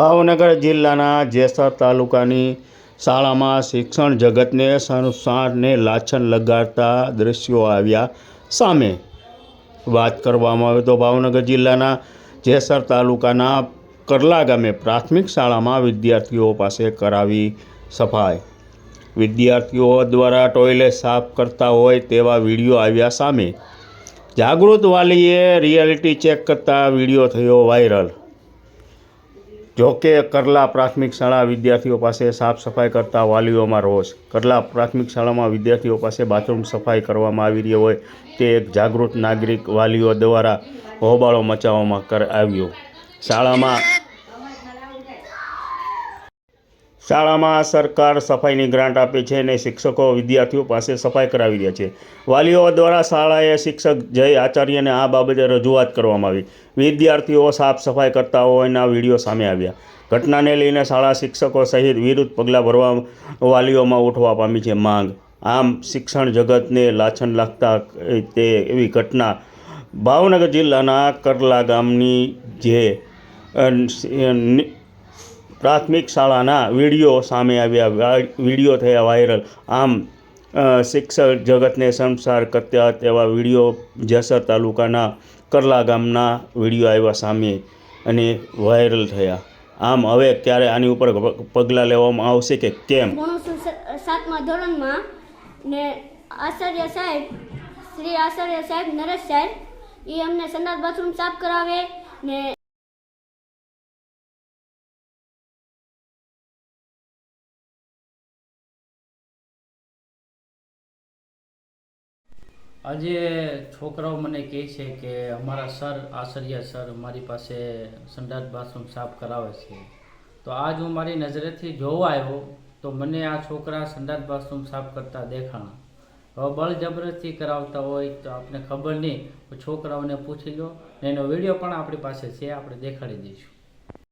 ભાવનગર જિલ્લાના જેસર તાલુકાની શાળામાં શિક્ષણ જગતને સંસારને લાછન લગાડતા દ્રશ્યો આવ્યા સામે। વાત કરવામાં આવે તો ભાવનગર જિલ્લાના જેસર તાલુકાના કરલા ગામે પ્રાથમિક શાળામાં વિદ્યાર્થીઓ પાસે કરાવી સફાઈ। વિદ્યાર્થીઓ દ્વારા ટોયલેટ સાફ કરતા હોય તેવા વિડીયો આવ્યા સામે। જાગૃત વાલીએ રિયાલિટી ચેક કરતા વિડીયો થયો વાયરલ। જોકે કરલા પ્રાથમિક શાળા વિદ્યાર્થીઓ પાસે સાફ સફાઈ કરતા વાલીઓમાં રોષ। કરલા પ્રાથમિક શાળામાં વિદ્યાર્થીઓ પાસે બાથરૂમ સફાઈ કરવામાં આવી રહી હોય તે એક જાગૃત નાગરિક વાલીઓ દ્વારા હોબાળો મચાવવામાં આવ્યો। શાળામાં સરકાર સફાઈની ગ્રાન્ટ આપે છે અને શિક્ષકો વિદ્યાર્થીઓ પાસે સફાઈ કરાવી રહ્યા છે। વાલીઓ દ્વારા શાળાએ શિક્ષક જય આચાર્યને આ બાબતે રજૂઆત કરવામાં આવી। વિદ્યાર્થીઓ સાફ સફાઈ કરતા હોવાના વિડીયો સામે આવ્યા। ઘટનાને લઈને શાળા શિક્ષકો સહિત વિરુદ્ધ પગલાં ભરવા વાલીઓમાં ઉઠવા પામી છે માંગ। આમ શિક્ષણ જગતને લાછન લાગતા તે એવી ઘટના ભાવનગર જિલ્લાના કરલા ગામની જે પ્રાથમિક શાળાના વિડીયો સામે આવ્યા। વિડીયો થયા વાયરલ। આમ શિક્ષણ જગતને સંસાર કરતા તેવા વિડીયો જેસર તાલુકાના કરલા ગામના વિડીયો આવ્યા સામે અને વાયરલ થયા। આમ હવે ક્યારે આની ઉપર પગલાં લેવામાં આવશે કે કેમ? 7મા ધોરણમાં ને આચાર્ય સાહેબ શ્રી આચાર્ય સાહેબ નરેશ સાહેબ એ અમને સંડાસ બાથરૂમ સાફ કરાવે ને આજે છોકરાઓ મને કહે છે કે અમારા સર આચાર્ય સર મારી પાસે સંડાસ બાથરૂમ સાફ કરાવે છે। તો આજ હું મારી નજરેથી જોવા આવ્યો તો મને આ છોકરા સંડાસ બાથરૂમ સાફ કરતા દેખાણા। હવે બળજબરીથી કરાવતા હોય તો આપણે ખબર નહીં, છોકરાઓને પૂછી લો ને એનો વિડીયો પણ આપણી પાસે છે, આપણે દેખાડી દઈશું।